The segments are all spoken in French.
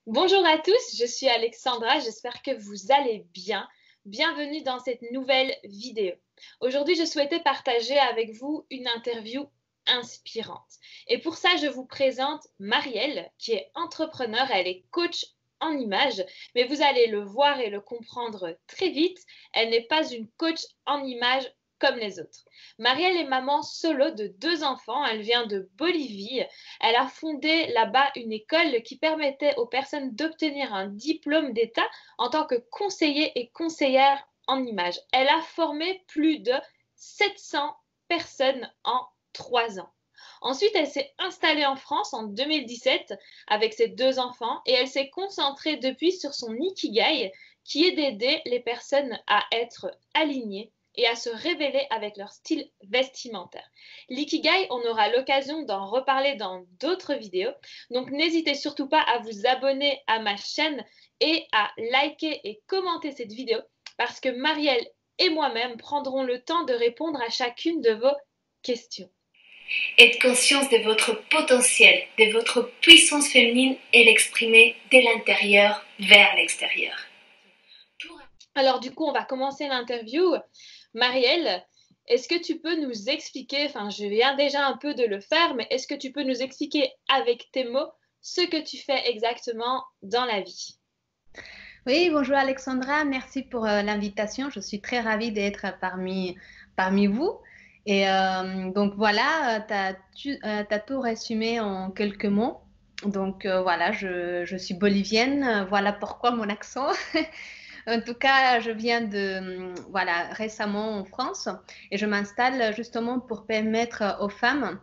Bonjour à tous, je suis Alexandra, j'espère que vous allez bien. Bienvenue dans cette nouvelle vidéo. Aujourd'hui, je souhaitais partager avec vous une interview inspirante. Et pour ça, je vous présente Marielle, qui est entrepreneur, elle est coach en images, mais vous allez le voir et le comprendre très vite, elle n'est pas une coach en images comme les autres. Marielle est maman solo de 2 enfants, elle vient de Bolivie. Elle a fondé là-bas une école qui permettait aux personnes d'obtenir un diplôme d'État en tant que conseiller et conseillère en images. Elle a formé plus de 700 personnes en 3 ans. Ensuite, elle s'est installée en France en 2017 avec ses 2 enfants et elle s'est concentrée depuis sur son ikigai qui est d'aider les personnes à être alignées et à se révéler avec leur style vestimentaire. L'ikigai, on aura l'occasion d'en reparler dans d'autres vidéos. Donc n'hésitez surtout pas à vous abonner à ma chaîne et à liker et commenter cette vidéo parce que Marielle et moi-même prendrons le temps de répondre à chacune de vos questions. Être conscience de votre potentiel, de votre puissance féminine et l'exprimer de l'intérieur vers l'extérieur. Alors du coup, on va commencer l'interview. Marielle, est-ce que tu peux nous expliquer, enfin je viens déjà un peu de le faire, mais est-ce que tu peux nous expliquer avec tes mots ce que tu fais exactement dans la vie? Oui, bonjour Alexandra, merci pour l'invitation. Je suis très ravie d'être parmi vous. Et donc voilà, tu as tout résumé en quelques mots. Donc voilà, je suis bolivienne, voilà pourquoi mon accent. En tout cas, je viens voilà, récemment en France et je m'installe justement pour permettre aux femmes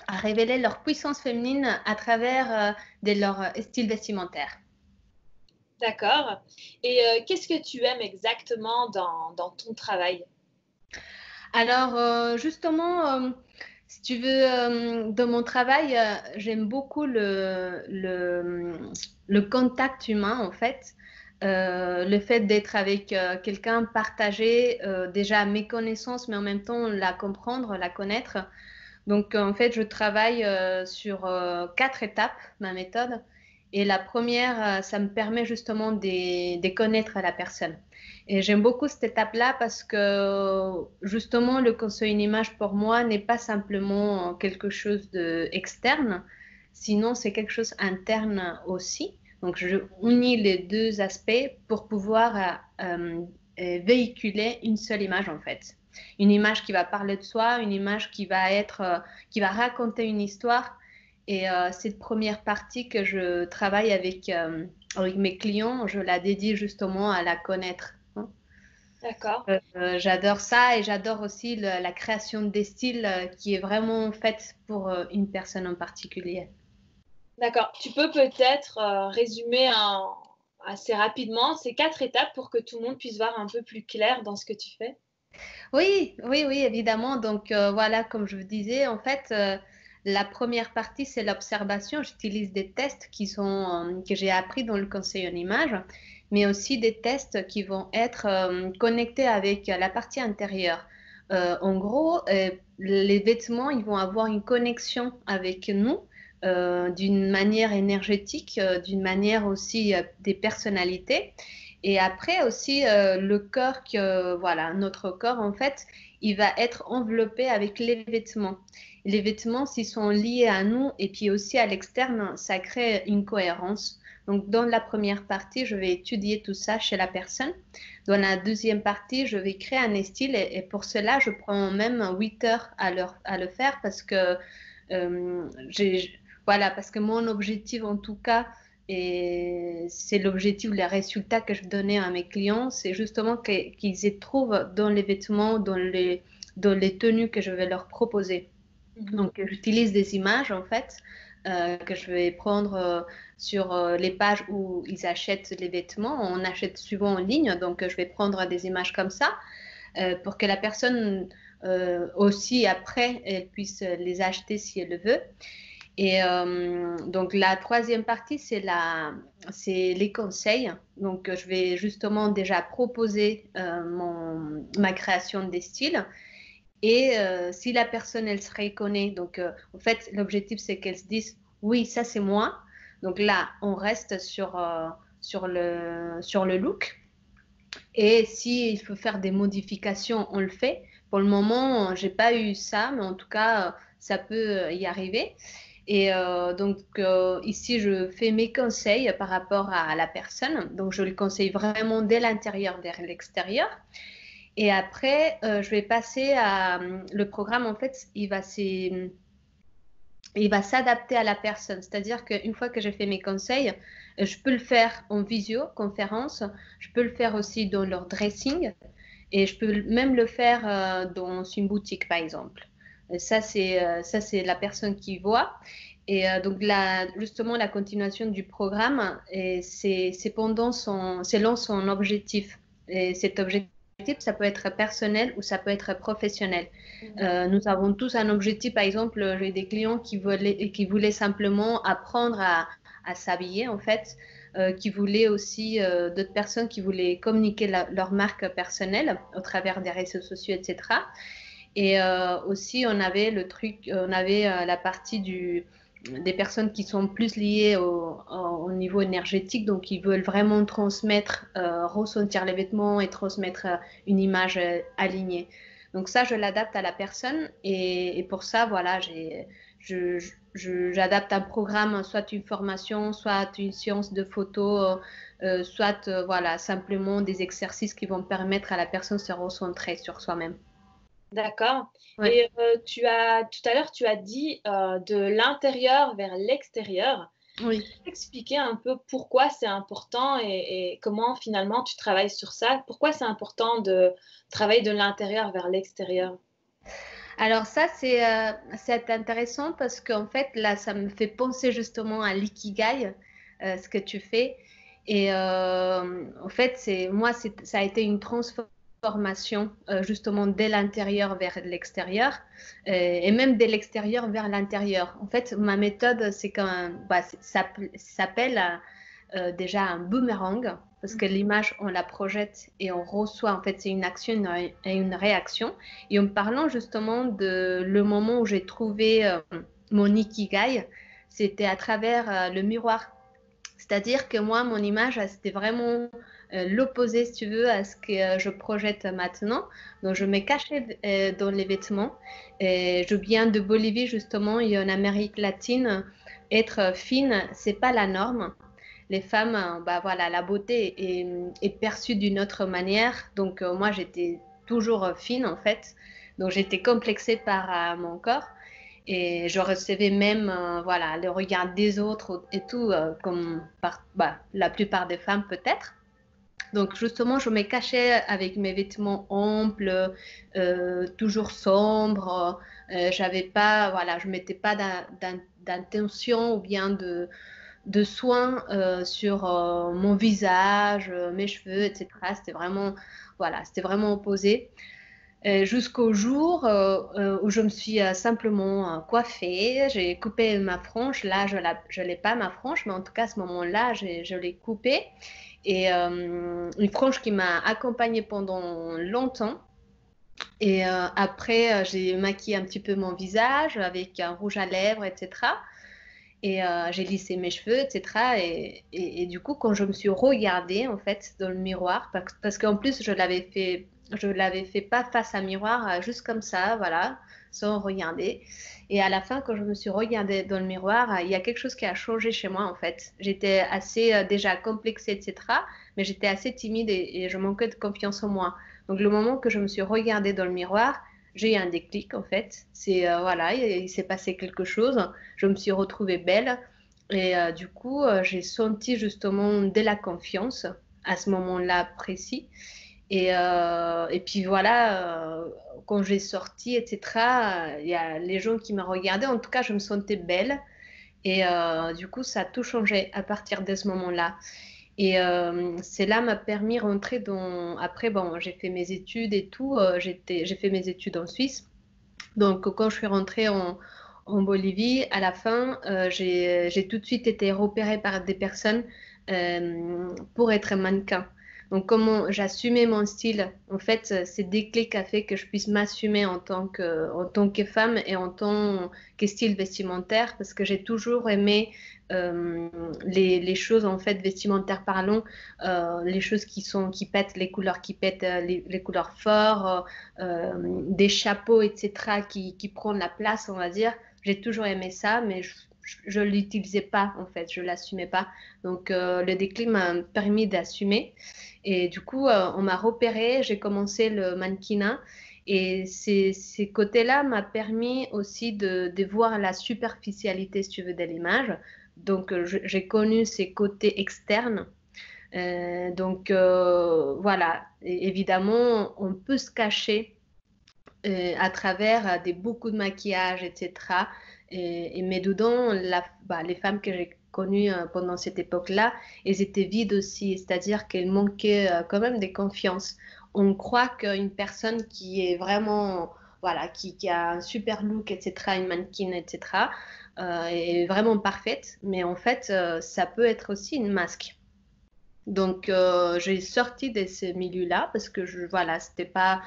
à révéler leur puissance féminine à travers leur style vestimentaire. D'accord. Et qu'est-ce que tu aimes exactement dans ton travail? Alors, justement, si tu veux, dans mon travail, j'aime beaucoup le contact humain, en fait. Le fait d'être avec quelqu'un, partager déjà mes connaissances, mais en même temps la comprendre, la connaître. Donc, en fait, je travaille sur 4 étapes, ma méthode. Et la première, ça me permet justement de connaître la personne. Et j'aime beaucoup cette étape-là parce que justement, le conseil en image pour moi n'est pas simplement quelque chose d'externe, sinon c'est quelque chose interne aussi. Donc, je unis les deux aspects pour pouvoir véhiculer une seule image en fait. Une image qui va parler de soi, une image qui va raconter une histoire. Et cette première partie que je travaille avec mes clients, je la dédie justement à la connaître. D'accord. J'adore ça et j'adore aussi la création des styles qui est vraiment faite pour une personne en particulier. D'accord. Tu peux peut-être résumer assez rapidement ces 4 étapes pour que tout le monde puisse voir un peu plus clair dans ce que tu fais? Oui, oui, oui, évidemment. Donc voilà, comme je vous disais, en fait, la première partie, c'est l'observation. J'utilise des tests que j'ai appris dans le conseil en image, mais aussi des tests qui vont être connectés avec la partie intérieure. En gros, les vêtements, ils vont avoir une connexion avec nous d'une manière énergétique, d'une manière aussi des personnalités. Et après aussi, le corps, voilà, notre corps, en fait, il va être enveloppé avec les vêtements. Les vêtements, s'ils sont liés à nous et puis aussi à l'externe, ça crée une cohérence. Donc, dans la première partie, je vais étudier tout ça chez la personne. Dans la deuxième partie, je vais créer un style et pour cela, je prends même 8 heures à le faire parce que, voilà, parce que mon objectif, en tout cas, et c'est l'objectif, les résultats que je donnais à mes clients, c'est justement qu'ils y trouvent dans les vêtements, dans les tenues que je vais leur proposer. Donc, j'utilise des images, en fait, que je vais prendre sur les pages où ils achètent les vêtements. On achète souvent en ligne, donc je vais prendre des images comme ça pour que la personne aussi, après, elle puisse les acheter si elle le veut. Et donc la troisième partie, c'est les conseils. Donc je vais justement déjà proposer ma création des styles. Et si la personne, elle se reconnaît, donc en fait, l'objectif, c'est qu'elle se dise, oui, ça c'est moi. Donc là, on reste sur le look. Et s'il faut faire des modifications, on le fait. Pour le moment, j'ai pas eu ça, mais en tout cas, ça peut y arriver. Et donc, ici, je fais mes conseils par rapport à la personne. Donc, je le conseille vraiment dès l'intérieur vers l'extérieur. Et après, je vais passer à le programme. En fait, il va s'adapter à la personne. C'est-à-dire qu'une fois que j'ai fait mes conseils, je peux le faire en visioconférence, je peux le faire aussi dans leur dressing et je peux même le faire dans une boutique, par exemple. Ça, c'est la personne qui voit. Et donc, justement, la continuation du programme, c'est selon son objectif. Et cet objectif, ça peut être personnel ou ça peut être professionnel. Nous avons tous un objectif. Par exemple, j'ai des clients qui voulaient simplement apprendre à s'habiller, en fait, qui voulaient aussi d'autres personnes qui voulaient communiquer leur marque personnelle au travers des réseaux sociaux, etc. Et aussi, on avait la partie des personnes qui sont plus liées au niveau énergétique, donc qui veulent vraiment transmettre, ressentir les vêtements et transmettre une image alignée. Donc ça, je l'adapte à la personne et pour ça, voilà, j'adapte un programme, soit une formation, soit une séance de photo, soit voilà, simplement des exercices qui vont permettre à la personne de se recentrer sur soi-même. D'accord. Ouais. Et tout à l'heure, tu as dit de l'intérieur vers l'extérieur. Oui. Tu peux expliquer un peu pourquoi c'est important et comment finalement tu travailles sur ça? Pourquoi c'est important de travailler de l'intérieur vers l'extérieur? Alors ça, c'est intéressant parce qu'en fait, là, ça me fait penser justement à l'ikigai, ce que tu fais. Et en fait, ça a été une transformation justement dès l'intérieur vers l'extérieur et même dès l'extérieur vers l'intérieur. En fait, ma méthode, ça s'appelle déjà un boomerang parce que l'image, on la projette et on reçoit. En fait, c'est une action et une réaction. Et en parlant justement de le moment où j'ai trouvé mon ikigai, c'était à travers le miroir. C'est-à-dire que moi, mon image, c'était vraiment l'opposé, si tu veux, à ce que je projette maintenant. Donc, je me cachais dans les vêtements. Et je viens de Bolivie, justement, et en Amérique latine, être fine, c'est pas la norme. Les femmes, bah voilà, la beauté est perçue d'une autre manière. Donc, moi, j'étais toujours fine, en fait. Donc, j'étais complexée par mon corps. Et je recevais même voilà, le regard des autres et tout, comme la plupart des femmes peut-être. Donc justement, je me cachais avec mes vêtements amples, toujours sombres. J'avais pas, voilà, je mettais pas d'intention ou bien de soins sur mon visage, mes cheveux, etc. Voilà, c'était vraiment opposé. Jusqu'au jour où je me suis simplement coiffée, j'ai coupé ma frange. Là, je l'ai pas ma frange, mais en tout cas à ce moment-là, je l'ai coupée. Et une frange qui m'a accompagnée pendant longtemps. Et après, j'ai maquillé un petit peu mon visage avec un rouge à lèvres, etc. Et j'ai lissé mes cheveux, etc. Et du coup, quand je me suis regardée, en fait, dans le miroir, parce qu'en plus, je l'avais fait pas face à un miroir, juste comme ça, voilà, sans regarder. Et à la fin, quand je me suis regardée dans le miroir, il y a quelque chose qui a changé chez moi, en fait. J'étais assez déjà complexée, etc. Mais j'étais assez timide et je manquais de confiance en moi. Donc, le moment que je me suis regardée dans le miroir, j'ai eu un déclic, en fait. Voilà, il s'est passé quelque chose. Je me suis retrouvée belle et du coup, j'ai senti justement de la confiance à ce moment-là précis. Et puis voilà, quand j'ai sorti, etc., il y a les gens qui me regardaient. En tout cas, je me sentais belle. Et du coup, ça a tout changé à partir de ce moment-là. Et cela m'a permis de rentrer dans... Après, bon, j'ai fait mes études et tout. J'ai fait mes études en Suisse. Donc, quand je suis rentrée en Bolivie, à la fin, j'ai tout de suite été repérée par des personnes pour être mannequin. Donc, comment j'assumais mon style, en fait, c'est déclic a fait que je puisse m'assumer en tant que femme et en tant que style vestimentaire, parce que j'ai toujours aimé les choses, en fait, vestimentaires parlant, les choses qui pètent, les couleurs qui pètent, les couleurs fortes, des chapeaux, etc., qui prennent la place, on va dire. J'ai toujours aimé ça, mais je l'utilisais pas, en fait, je l'assumais pas. Donc, le déclic m'a permis d'assumer. Et du coup, on m'a repéré, j'ai commencé le mannequinat. Et ces côtés-là m'a permis aussi de voir la superficialité, si tu veux, de l'image. Donc, j'ai connu ces côtés externes. Voilà, et évidemment, on peut se cacher à travers beaucoup de maquillage, etc. Mais dedans, les femmes que j'ai connues pendant cette époque-là, elles étaient vides aussi, c'est-à-dire qu'elles manquaient quand même de confiance. On croit qu'une personne qui est vraiment, voilà, qui a un super look, etc., une mannequin, etc., est vraiment parfaite, mais en fait, ça peut être aussi une masque. Donc, j'ai sorti de ce milieu-là parce que voilà, c'était pas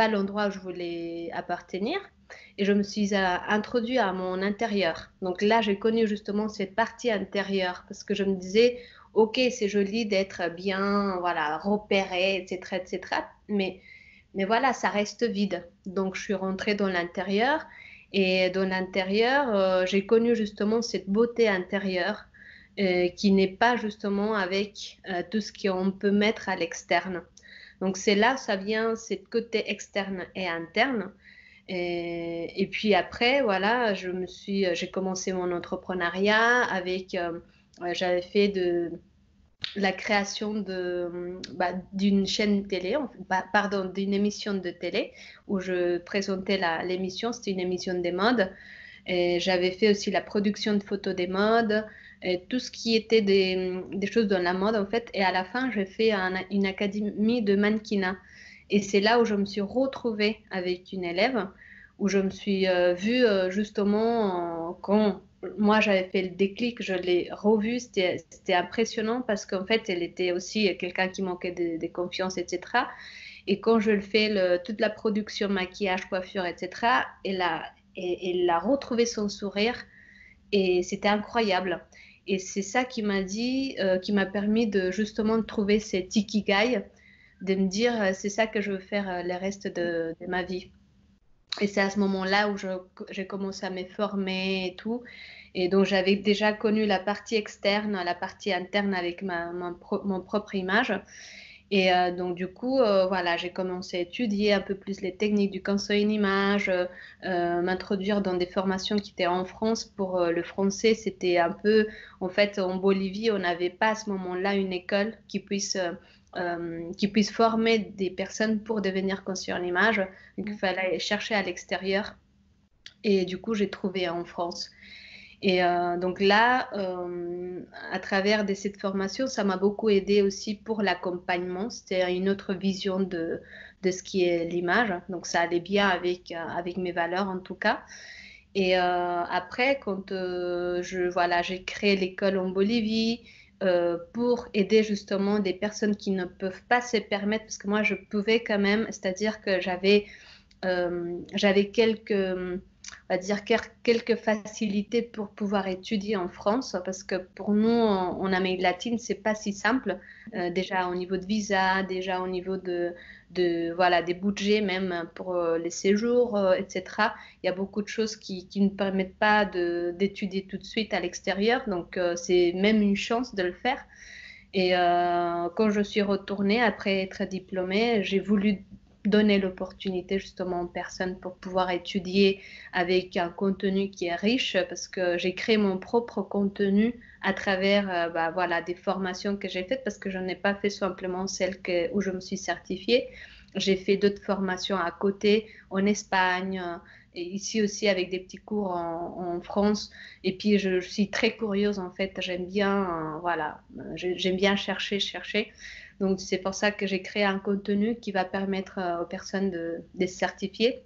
l'endroit où je voulais appartenir. Et je me suis introduite à mon intérieur. Donc là, j'ai connu justement cette partie intérieure parce que je me disais, ok, c'est joli d'être bien, voilà, repéré, etc., etc. Mais voilà, ça reste vide. Donc je suis rentrée dans l'intérieur et dans l'intérieur, j'ai connu justement cette beauté intérieure qui n'est pas justement avec tout ce qu'on peut mettre à l'externe. Donc c'est là, ça vient, cette côté externe et interne. Et puis après, voilà, j'ai commencé mon entrepreneuriat avec, j'avais fait de la création d'une chaîne télé, pardon, d'une émission de télé où je présentais l'émission, c'était une émission des modes. Et j'avais fait aussi la production de photos des modes, et tout ce qui était des choses dans la mode en fait. Et à la fin, j'ai fait une académie de mannequinat. Et c'est là où je me suis retrouvée avec une élève, où je me suis vue justement quand moi j'avais fait le déclic, je l'ai revue, c'était impressionnant parce qu'en fait elle était aussi quelqu'un qui manquait de confiance, etc. Et quand je le fais, toute la production, maquillage, coiffure, etc., elle a retrouvé son sourire et c'était incroyable. Et c'est ça qui m'a dit, qui m'a permis de justement de trouver cet ikigai, de me dire c'est ça que je veux faire le reste de ma vie. Et c'est à ce moment-là où j'ai commencé à me former et tout. Et donc j'avais déjà connu la partie externe, la partie interne avec mon propre image. Et donc, du coup, voilà, j'ai commencé à étudier un peu plus les techniques du conseil en image, m'introduire dans des formations qui étaient en France pour le français. C'était un peu, en fait, en Bolivie, on n'avait pas à ce moment-là une école qui puisse former des personnes pour devenir conseiller en image. Donc, il fallait chercher à l'extérieur. Et du coup, j'ai trouvé en France. Et donc là, à travers cette formation, ça m'a beaucoup aidé aussi pour l'accompagnement. C'était une autre vision de ce qui est l'image. Donc ça allait bien avec mes valeurs en tout cas. Et après, quand voilà, j'ai créé l'école en Bolivie pour aider justement des personnes qui ne peuvent pas se permettre, parce que moi je pouvais quand même, c'est-à-dire que j'avais on va dire quelques facilités pour pouvoir étudier en France, parce que pour nous, en Amérique latine, c'est pas si simple. Déjà au niveau de visa, déjà au niveau voilà, des budgets, même pour les séjours, etc. Il y a beaucoup de choses qui ne permettent pas d'étudier tout de suite à l'extérieur, donc c'est même une chance de le faire. Et quand je suis retournée après être diplômée, j'ai voulu donner l'opportunité justement aux personnes pour pouvoir étudier avec un contenu qui est riche parce que j'ai créé mon propre contenu à travers voilà, des formations que j'ai faites parce que je n'ai pas fait simplement celle où je me suis certifiée. J'ai fait d'autres formations à côté en Espagne et ici aussi avec des petits cours en France. Et puis je suis très curieuse en fait. J'aime bien, voilà, j'aime bien chercher. Donc, c'est pour ça que j'ai créé un contenu qui va permettre aux personnes de se certifier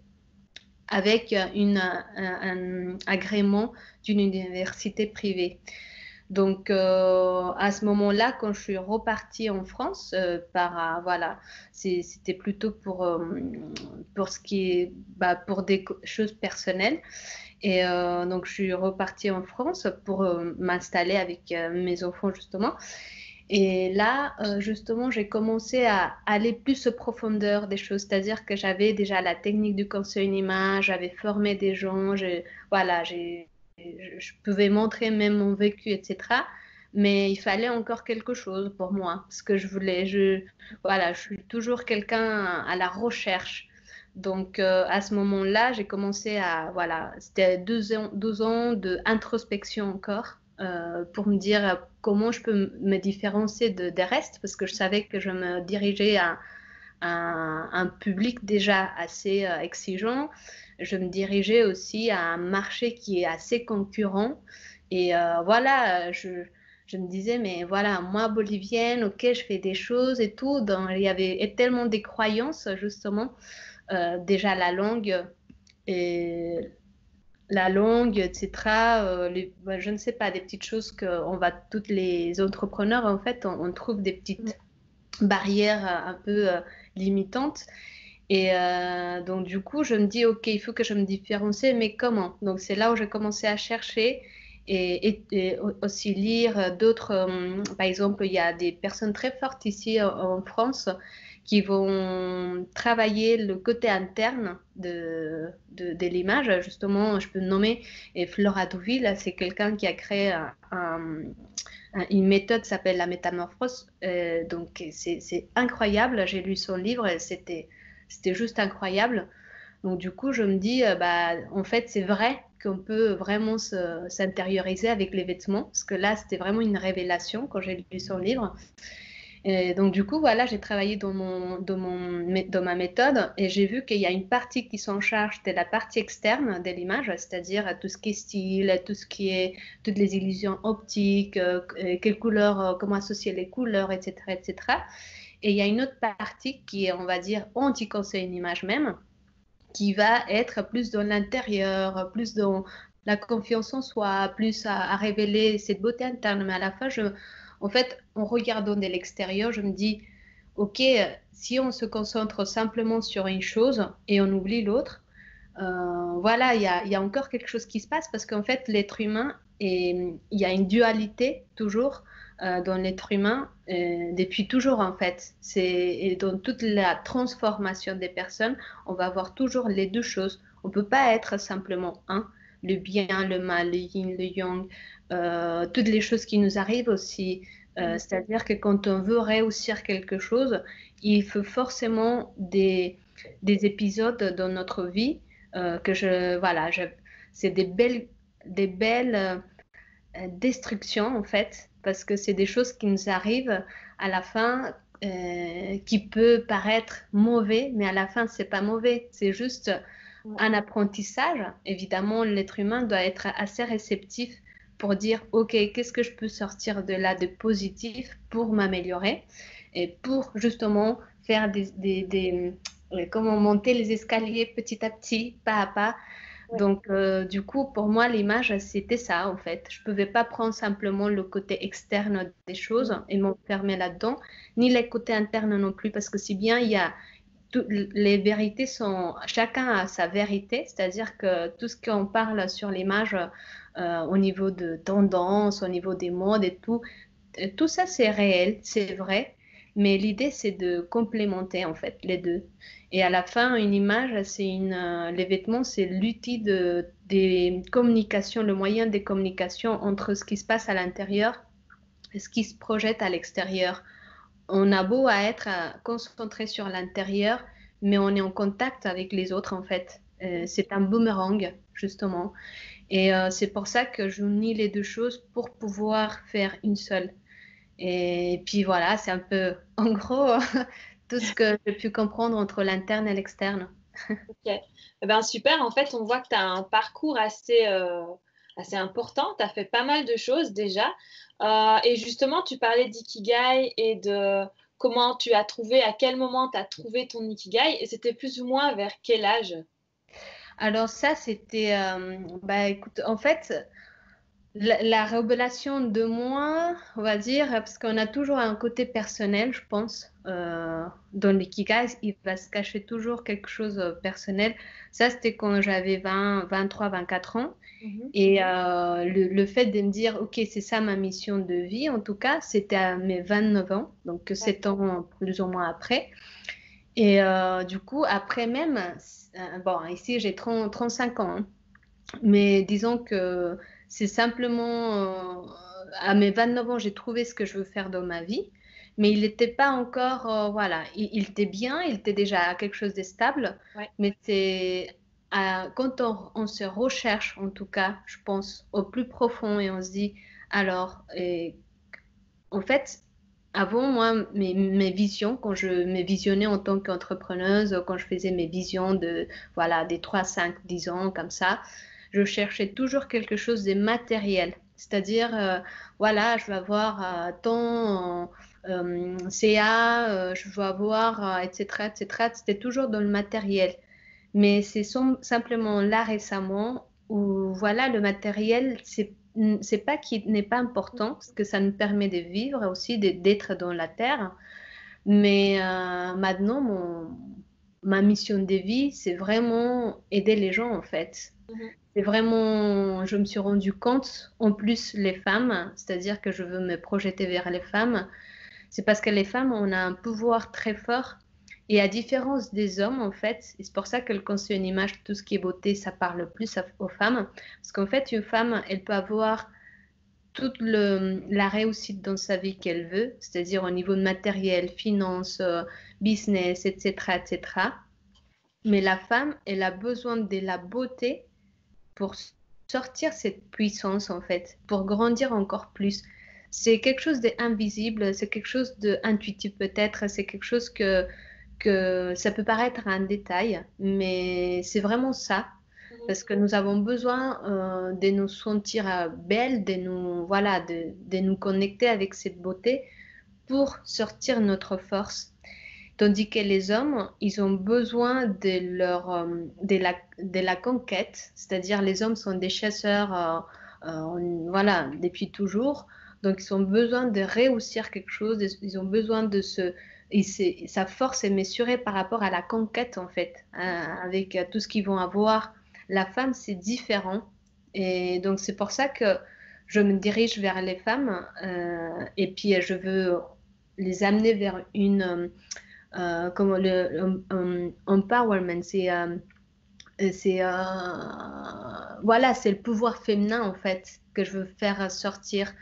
avec un agrément d'une université privée. Donc, à ce moment-là, quand je suis repartie en France, voilà, c'était plutôt pour ce qui est, pour des choses personnelles. Et donc, je suis repartie en France pour m'installer avec mes enfants, justement. Et là, justement, j'ai commencé à aller plus en profondeur des choses, c'est-à-dire que j'avais déjà la technique du conseil en image, j'avais formé des gens, voilà, je pouvais montrer même mon vécu, etc. Mais il fallait encore quelque chose pour moi, parce que voilà, je suis toujours quelqu'un à la recherche. Donc, à ce moment-là, j'ai commencé voilà, c'était 12 ans d'introspection encore pour me dire comment je peux me différencier des restes, parce que je savais que je me dirigeais à un public déjà assez exigeant. Je me dirigeais aussi à un marché qui est assez concurrent. Et voilà, je me disais, mais voilà, moi, bolivienne, ok, je fais des choses et tout. Il y avait tellement des croyances, justement. Déjà et la langue, etc. Je ne sais pas, des petites choses toutes les entrepreneurs, en fait, on trouve des petites barrières un peu limitantes. Et donc, du coup, je me dis, OK, il faut que je me différencie, mais comment? Donc, c'est là où j'ai commencé à chercher et aussi lire d'autres. Par exemple, il y a des personnes très fortes ici en France qui vont travailler le côté interne de l'image. Justement, je peux nommer Flora Douville, c'est quelqu'un qui a créé une méthode qui s'appelle la métamorphose. Donc, c'est incroyable. J'ai lu son livre et c'était juste incroyable. Donc, du coup, je me dis, en fait, c'est vrai qu'on peut vraiment s'intérioriser avec les vêtements, parce que là, c'était vraiment une révélation quand j'ai lu son livre. Et donc, du coup, voilà, j'ai travaillé dans ma méthode et j'ai vu qu'il y a une partie qui s'en charge de la partie externe de l'image, c'est-à-dire tout ce qui est style, toutes les illusions optiques, quelles couleurs, comment associer les couleurs, etc., etc. Et il y a une autre partie qui est, on va dire, anti-conseil en image même, qui va être plus dans l'intérieur, plus dans la confiance en soi, plus à révéler cette beauté interne. Mais à la fin, en fait, en regardant de l'extérieur, je me dis, OK, si on se concentre simplement sur une chose et on oublie l'autre, voilà, il y a encore quelque chose qui se passe parce qu'en fait, l'être humain, il y a une dualité toujours dans l'être humain depuis toujours en fait. Et dans toute la transformation des personnes, on va avoir toujours les deux choses. On ne peut pas être simplement un, le bien, le mal, le yin, le yang, toutes les choses qui nous arrivent aussi. C'est-à-dire que quand on veut réussir quelque chose, il faut forcément des épisodes dans notre vie voilà, c'est des belles destructions en fait, parce que c'est des choses qui nous arrivent à la fin, qui peut paraître mauvais, mais à la fin c'est pas mauvais, c'est juste un apprentissage. Évidemment, l'être humain doit être assez réceptif pour dire, OK, qu'est-ce que je peux sortir de là de positif pour m'améliorer et pour justement faire comment monter les escaliers petit à petit, pas à pas. Ouais. Donc, du coup, pour moi, l'image, c'était ça, en fait. Je ne pouvais pas prendre simplement le côté externe des choses et m'enfermer là-dedans, ni les côtés internes non plus, parce que si bien il y a les vérités chacun a sa vérité, c'est-à-dire que tout ce qu'on parle sur l'image au niveau de tendance, au niveau des modes et tout ça c'est réel, c'est vrai, mais l'idée c'est de complémenter en fait les deux. Et à la fin, une image, les vêtements, c'est l'outil des communications, le moyen des communications entre ce qui se passe à l'intérieur et ce qui se projette à l'extérieur. On a beau à être concentré sur l'intérieur, mais on est en contact avec les autres en fait. C'est un boomerang justement. Et c'est pour ça que j'unis les deux choses pour pouvoir faire une seule. Et puis voilà, c'est un peu en gros tout ce que j'ai pu comprendre entre l'interne et l'externe. Ok. Eh ben, super, en fait, on voit que tu as un parcours assez important. Tu as fait pas mal de choses déjà. Et justement, tu parlais d'ikigai et de comment tu as trouvé, à quel moment tu as trouvé ton ikigai. Et c'était plus ou moins vers quel âge? Alors ça, écoute, en fait, La révélation de moi, on va dire, parce qu'on a toujours un côté personnel, je pense. Dans l'ikigai, il va se cacher toujours quelque chose personnel. Ça, c'était quand j'avais 20, 23, 24 ans. Mhm. Et le fait de me dire, OK, c'est ça ma mission de vie, en tout cas, c'était à mes 29 ans, donc 7 D'accord. ans plus ou moins après. Et du coup, après même, bon, ici j'ai 35 ans, hein. Mais disons que c'est simplement, à mes 29 ans, j'ai trouvé ce que je veux faire dans ma vie, mais il n'était pas encore, voilà, il était bien, il était déjà quelque chose de stable, Ouais. mais c'est quand on se recherche, en tout cas, je pense, au plus profond et on se dit, alors, en fait, avant, moi, mes visions, quand je me visionnais en tant qu'entrepreneuse, quand je faisais mes visions de, voilà, des 3, 5, 10 ans, comme ça, je cherchais toujours quelque chose de matériel. C'est-à-dire, voilà, je veux avoir tant CA, je veux avoir, etc., etc. C'était toujours dans le matériel. Mais c'est simplement là récemment où, voilà, le matériel, c'est pas qu'il n'est pas important, parce que ça nous permet de vivre aussi, d'être dans la terre. Mais maintenant, ma mission de vie, c'est vraiment aider les gens, en fait. Mhm. C'est vraiment, je me suis rendu compte, en plus, les femmes, c'est-à-dire que je veux me projeter vers les femmes, c'est parce que les femmes, on a un pouvoir très fort. Et à différence des hommes, en fait, et c'est pour ça que le conseil en image, tout ce qui est beauté, ça parle plus aux femmes. Parce qu'en fait, une femme, elle peut avoir toute la réussite dans sa vie qu'elle veut, c'est-à-dire au niveau de matériel, finance, business, etc., etc. Mais la femme, elle a besoin de la beauté pour sortir cette puissance, en fait, pour grandir encore plus. C'est quelque chose d'invisible, c'est quelque chose d'intuitif peut-être, c'est quelque chose que ça peut paraître un détail, mais c'est vraiment ça. Mhm. Parce que nous avons besoin de nous sentir belles, de nous, voilà, de nous connecter avec cette beauté pour sortir notre force. Tandis que les hommes, ils ont besoin de la conquête, c'est-à-dire les hommes sont des chasseurs, voilà, depuis toujours. Donc, ils ont besoin de réussir quelque chose, ils ont besoin de se... sa force est mesurée par rapport à la conquête, en fait, hein, avec tout ce qu'ils vont avoir. La femme, c'est différent. Et donc, c'est pour ça que je me dirige vers les femmes et puis je veux les amener vers comme empowerment, voilà, c'est le pouvoir féminin en fait que je veux faire sortir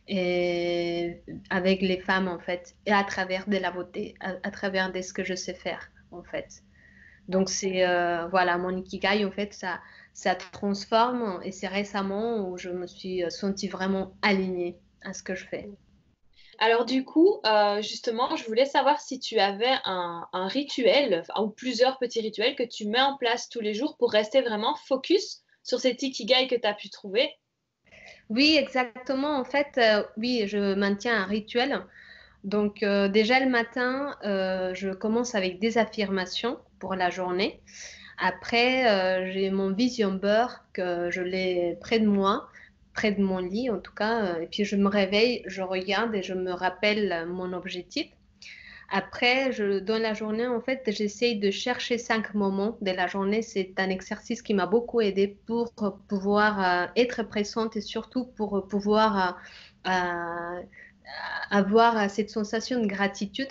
et, avec les femmes en fait, et à travers de la beauté, à travers de ce que je sais faire en fait. Donc c'est voilà, mon ikigai en fait, ça transforme et c'est récemment où je me suis sentie vraiment alignée à ce que je fais. Alors du coup, justement, je voulais savoir si tu avais un rituel, enfin, ou plusieurs petits rituels que tu mets en place tous les jours pour rester vraiment focus sur cet ikigai que tu as pu trouver. Oui, exactement. En fait, oui, je maintiens un rituel. Donc, déjà le matin, je commence avec des affirmations pour la journée. Après, j'ai mon vision board que je l'ai près de moi, près de mon lit en tout cas. Et puis, je me réveille, je regarde et je me rappelle mon objectif. Après, dans la journée, en fait, j'essaye de chercher 5 moments de la journée. C'est un exercice qui m'a beaucoup aidé pour pouvoir être présente et surtout pour pouvoir avoir cette sensation de gratitude.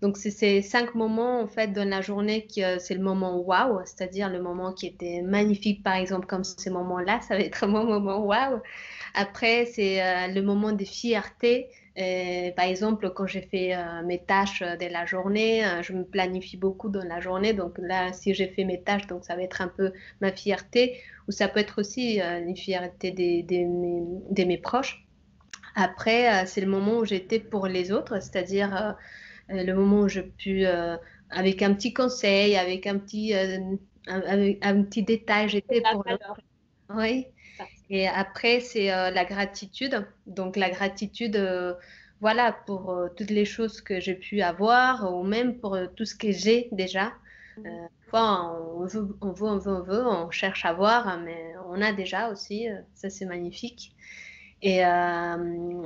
Donc, c'est ces 5 moments, en fait, dans la journée qui, c'est le moment waouh, c'est-à-dire le moment qui était magnifique, par exemple, comme ces moments-là, ça va être mon moment waouh. Après, c'est le moment de fierté. Par exemple, quand j'ai fait mes tâches de la journée, je me planifie beaucoup dans la journée. Donc là, si j'ai fait mes tâches, donc ça va être un peu ma fierté. Ou ça peut être aussi une fierté de mes proches. Après, c'est le moment où j'étais pour les autres, c'est-à-dire le moment où je pu, avec un petit conseil, avec un petit détail, C'est j'étais la pour l'autre. valeur. Oui. Ça. Et après, c'est la gratitude. Donc la gratitude, voilà, pour toutes les choses que j'ai pu avoir, ou même pour tout ce que j'ai déjà. Mhm. Parfois, on veut, on cherche à avoir, mais on a déjà aussi. Ça, c'est magnifique. Et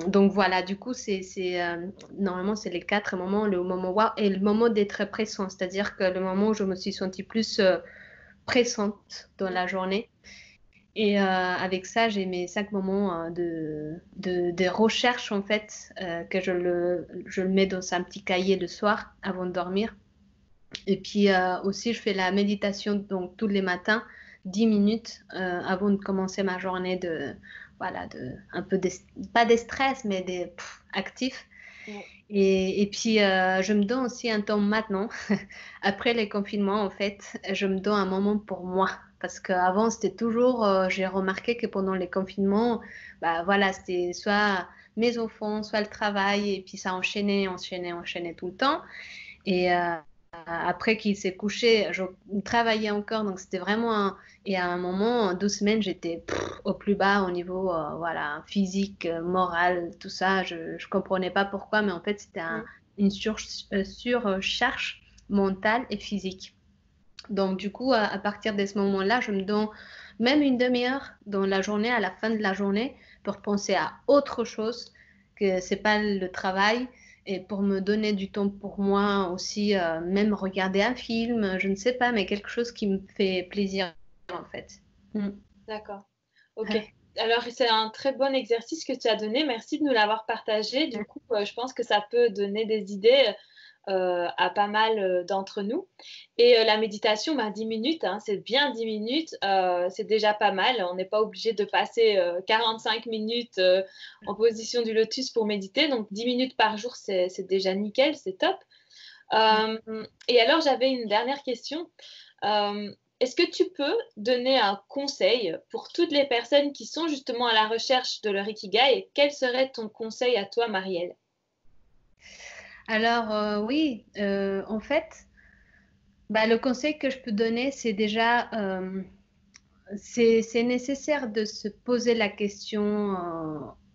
donc voilà, du coup, normalement, c'est les 4 moments, le moment wow et le moment d'être pressant, c'est-à-dire que le moment où je me suis sentie plus pressante dans la journée. Et avec ça, j'ai mes 5 moments de recherche, en fait, que je le mets dans un petit cahier le soir avant de dormir. Et puis aussi, je fais la méditation donc tous les matins, 10 minutes avant de commencer ma journée voilà, un peu pas des stress, mais des actifs. Ouais. Et puis, je me donne aussi un temps maintenant, après les confinements, en fait, je me donne un moment pour moi. Parce qu'avant, c'était toujours, j'ai remarqué que pendant les confinements, bah voilà, c'était soit mes enfants, soit le travail, et puis ça enchaînait, enchaînait, enchaînait tout le temps. Et après qu'il s'est couché, je travaillais encore, donc c'était vraiment Et à un moment, en 12 semaines, j'étais au plus bas au niveau voilà, physique, moral, tout ça. Je ne comprenais pas pourquoi, mais en fait, c'était une surcharge mentale et physique. Donc, du coup, à partir de ce moment-là, je me donne même une demi-heure dans la journée, à la fin de la journée, pour penser à autre chose que c'est pas le travail et pour me donner du temps pour moi aussi, même regarder un film, je ne sais pas, mais quelque chose qui me fait plaisir en fait. Mm. D'accord. Ok. Alors, c'est un très bon exercice que tu as donné. Merci de nous l'avoir partagé. Du coup, je pense que ça peut donner des idées à pas mal d'entre nous. Et la méditation, 10 minutes, hein, c'est bien 10 minutes, c'est déjà pas mal. On n'est pas obligé de passer 45 minutes en position du lotus pour méditer. Donc, 10 minutes par jour, c'est déjà nickel, c'est top. Et alors, j'avais une dernière question. Est-ce que tu peux donner un conseil pour toutes les personnes qui sont justement à la recherche de leur ikigai? Quel serait ton conseil à toi, Marielle? Alors, oui, en fait, bah, le conseil que je peux donner, c'est déjà, c'est nécessaire de se poser la question,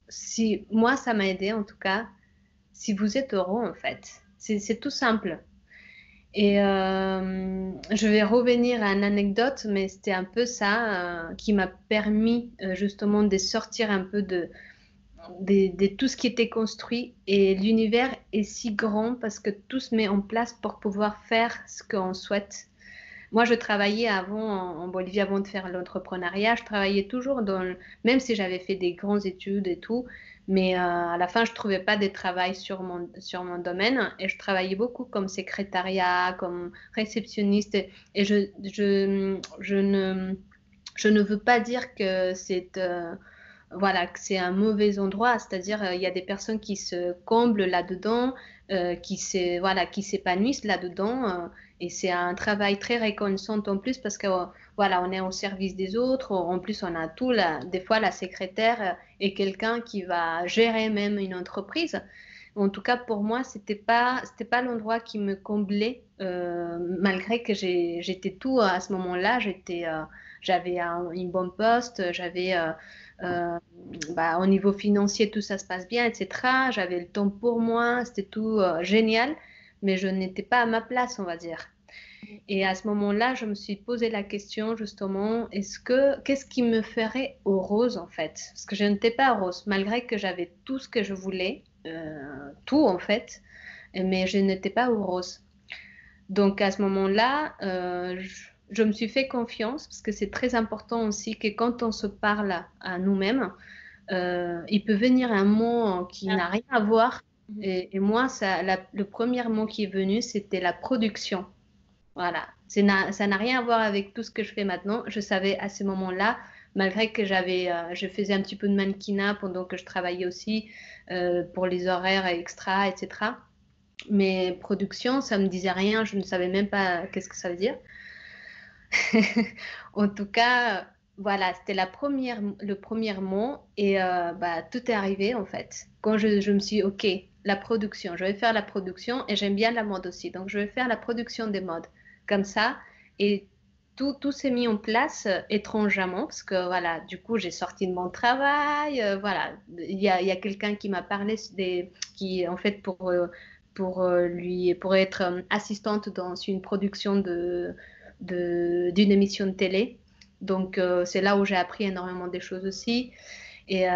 si moi, ça m'a aidé en tout cas, si vous êtes heureux en fait. C'est tout simple. Et je vais revenir à une anecdote, mais c'était un peu ça qui m'a permis justement de sortir un peu de tout ce qui était construit. Et l'univers est si grand parce que tout se met en place pour pouvoir faire ce qu'on souhaite. Moi, je travaillais avant en Bolivie, avant de faire l'entrepreneuriat, je travaillais toujours même si j'avais fait des grandes études et tout, mais à la fin, je trouvais pas de travail sur mon domaine et je travaillais beaucoup comme secrétariat, comme réceptionniste et je ne veux pas dire que voilà, que c'est un mauvais endroit, c'est-à-dire il y a des personnes qui se comblent là-dedans, voilà, qui s'épanouissent là-dedans, et c'est un travail très reconnaissant en plus parce que voilà, on est au service des autres, en plus on a tout, des fois la secrétaire est quelqu'un qui va gérer même une entreprise. En tout cas, pour moi, c'était pas l'endroit qui me comblait, malgré que j'étais tout à ce moment-là. J'avais une bonne poste, euh, au niveau financier, tout ça se passe bien, etc. J'avais le temps pour moi, c'était tout génial, mais je n'étais pas à ma place, on va dire. Et à ce moment-là, je me suis posé la question justement, qu'est-ce qui me ferait heureuse en fait? Parce que je n'étais pas heureuse, malgré que j'avais tout ce que je voulais, tout en fait, mais je n'étais pas heureuse. Donc à ce moment-là, je me suis fait confiance parce que c'est très important aussi que quand on se parle à nous-mêmes, il peut venir un mot qui n'a rien à voir. Et moi, le premier mot qui est venu, c'était la production. Voilà. Ça n'a rien à voir avec tout ce que je fais maintenant. Je savais à ce moment-là, malgré que je faisais un petit peu de mannequinat pendant que je travaillais aussi pour les horaires extra, etc. Mais production, ça me disait rien. Je ne savais même pas qu'est-ce que ça veut dire. En tout cas, voilà, c'était le premier mot et tout est arrivé en fait. Quand je me suis dit, ok, la production, je vais faire la production et j'aime bien la mode aussi, donc je vais faire la production des modes comme ça et tout s'est mis en place étrangement parce que voilà, du coup j'ai sorti de mon travail, voilà, il y a quelqu'un qui m'a parlé qui en fait pour être assistante dans une production d'une émission de télé. Donc, c'est là où j'ai appris énormément des choses aussi. Et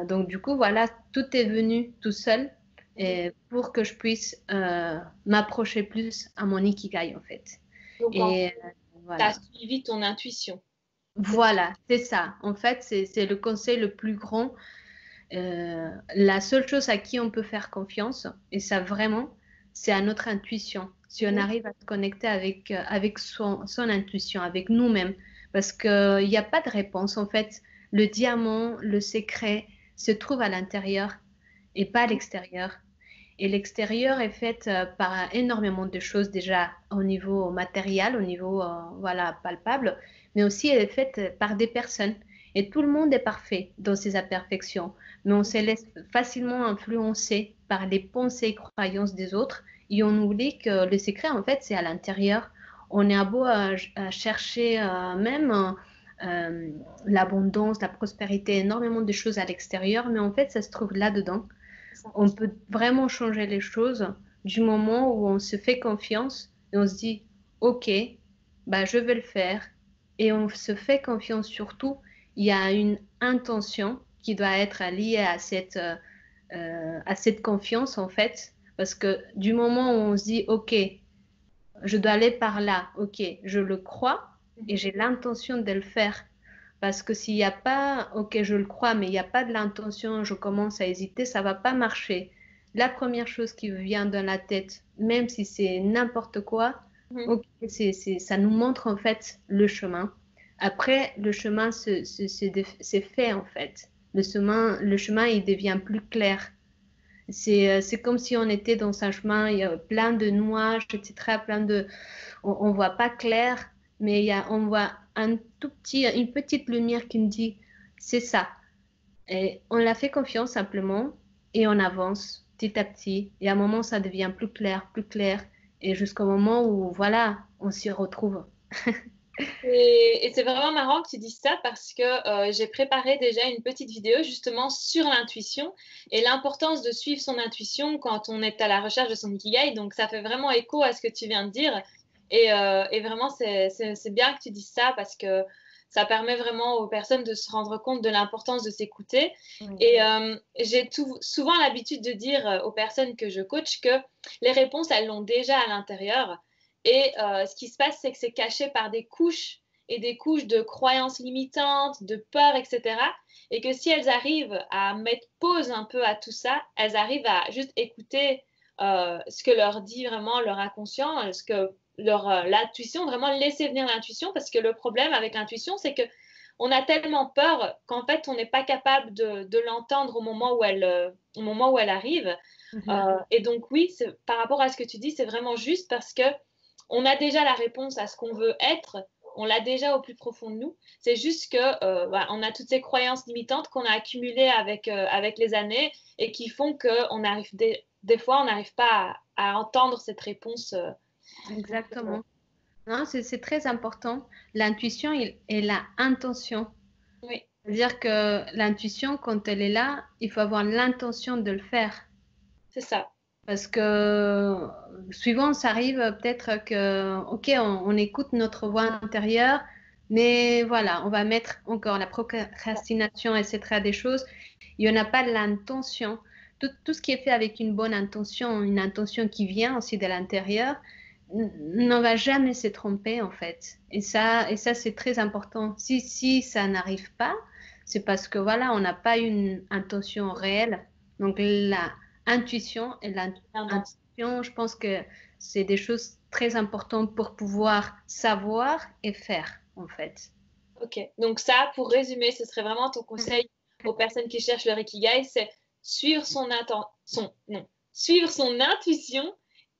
donc, du coup, voilà, tout est venu tout seul et pour que je puisse m'approcher plus à mon ikigai, en fait. Donc, en Et fait, tu as voilà. suivi ton intuition. Voilà, c'est ça. En fait, c'est le conseil le plus grand. La seule chose à qui on peut faire confiance, et ça vraiment, c'est à notre intuition. Si on Mhm. arrive à se connecter avec son intuition, avec nous-mêmes, parce qu'il n'y a pas de réponse. En fait, le diamant, le secret se trouve à l'intérieur et pas à l'extérieur. Et l'extérieur est fait par énormément de choses déjà au niveau matériel, au niveau voilà, palpable, mais aussi elle est faite par des personnes. Et tout le monde est parfait dans ses imperfections, mais on se laisse facilement influencer par les pensées et croyances des autres et on oublie que le secret, en fait, c'est à l'intérieur. On est à beau à chercher même l'abondance, la prospérité, énormément de choses à l'extérieur, mais en fait, ça se trouve là-dedans. On peut vraiment changer les choses du moment où on se fait confiance et on se dit, OK, bah, je vais le faire. Et on se fait confiance surtout. Il y a une intention qui doit être liée à cette confiance, en fait. Parce que du moment où on se dit, OK, je dois aller par là, OK, je le crois et j'ai l'intention de le faire. Parce que s'il n'y a pas, ok, je le crois, mais il n'y a pas de l'intention, je commence à hésiter, ça va pas marcher. La première chose qui vient dans la tête, même si c'est n'importe quoi, Mhm. ok, ça nous montre en fait le chemin. Après, le chemin c'est fait en fait. Le chemin, il devient plus clair. C'est comme si on était dans un chemin, il y a plein de nuages, etc., on voit pas clair, mais on voit une petite lumière qui nous dit, c'est ça. Et on la fait confiance simplement et on avance petit à petit. Et à un moment, ça devient plus clair. Et jusqu'au moment où, voilà, on s'y retrouve. Et c'est vraiment marrant que tu dises ça parce que j'ai préparé déjà une petite vidéo justement sur l'intuition et l'importance de suivre son intuition quand on est à la recherche de son ikigai. Donc ça fait vraiment écho à ce que tu viens de dire. Et vraiment, c'est bien que tu dises ça parce que ça permet vraiment aux personnes de se rendre compte de l'importance de s'écouter. Oui. Et j'ai souvent l'habitude de dire aux personnes que je coach que les réponses, elles l'ont déjà à l'intérieur. Et ce qui se passe, c'est que c'est caché par des couches et des couches de croyances limitantes, de peur, etc. Et que si elles arrivent à mettre pause un peu à tout ça, elles arrivent à juste écouter ce que leur dit vraiment leur inconscient, ce que l'intuition, vraiment laisser venir l'intuition, parce que le problème avec l'intuition, c'est que on a tellement peur qu'en fait, on n'est pas capable de l'entendre au moment où elle arrive. Et donc, oui, par rapport à ce que tu dis, c'est vraiment juste parce que on a déjà la réponse à ce qu'on veut être, on l'a déjà au plus profond de nous. C'est juste que on a toutes ces croyances limitantes qu'on a accumulées avec les années et qui font qu'on arrive des fois, on n'arrive pas à entendre cette réponse. Exactement. Non, c'est très important. L'intuition et la intention. Oui, C'est-à-dire que l'intuition, quand elle est là, il faut avoir l'intention de le faire. c'est ça. Parce que souvent, ça arrive peut-être que, OK, on écoute notre voix intérieure, mais voilà, on va mettre encore la procrastination, etc., des choses. Il n'y en a pas l'intention. Tout ce qui est fait avec une bonne intention, une intention qui vient aussi de l'intérieur, n'en va jamais se tromper, en fait. Et ça c'est très important. Si ça n'arrive pas, c'est parce que, voilà, on n'a pas une intention réelle. Donc, la intuition et l'intuition, je pense que c'est des choses très importantes pour pouvoir savoir et faire, en fait. Ok. Donc ça, pour résumer, ce serait vraiment ton Mhm. conseil aux personnes qui cherchent leur ikigai, c'est suivre son intuition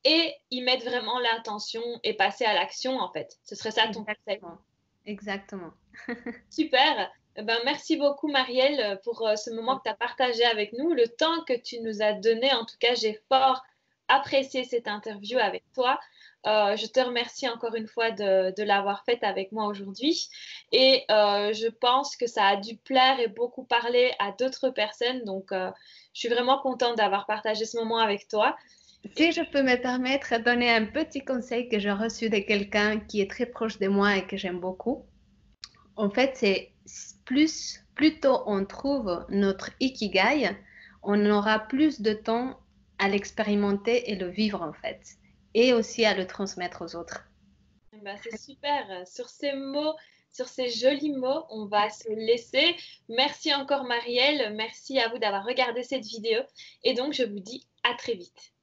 et y mettre vraiment l'intention et passer à l'action, en fait. Ce serait ça ton conseil. Exactement. Exactement. Super. Ben, merci beaucoup, Marielle, pour ce moment que tu as partagé avec nous, le temps que tu nous as donné. En tout cas, j'ai fort apprécié cette interview avec toi. Je te remercie encore une fois de l'avoir faite avec moi aujourd'hui. Et je pense que ça a dû plaire et beaucoup parler à d'autres personnes. Donc, je suis vraiment contente d'avoir partagé ce moment avec toi. Si je peux me permettre de donner un petit conseil que j'ai reçu de quelqu'un qui est très proche de moi et que j'aime beaucoup, en fait, c'est plus plus tôt on trouve notre ikigai, on aura plus de temps à l'expérimenter et le vivre en fait, et aussi à le transmettre aux autres. Ben, c'est super. Sur ces mots, sur ces jolis mots, on va se laisser. Merci encore Marielle. Merci à vous d'avoir regardé cette vidéo. Et donc, je vous dis à très vite.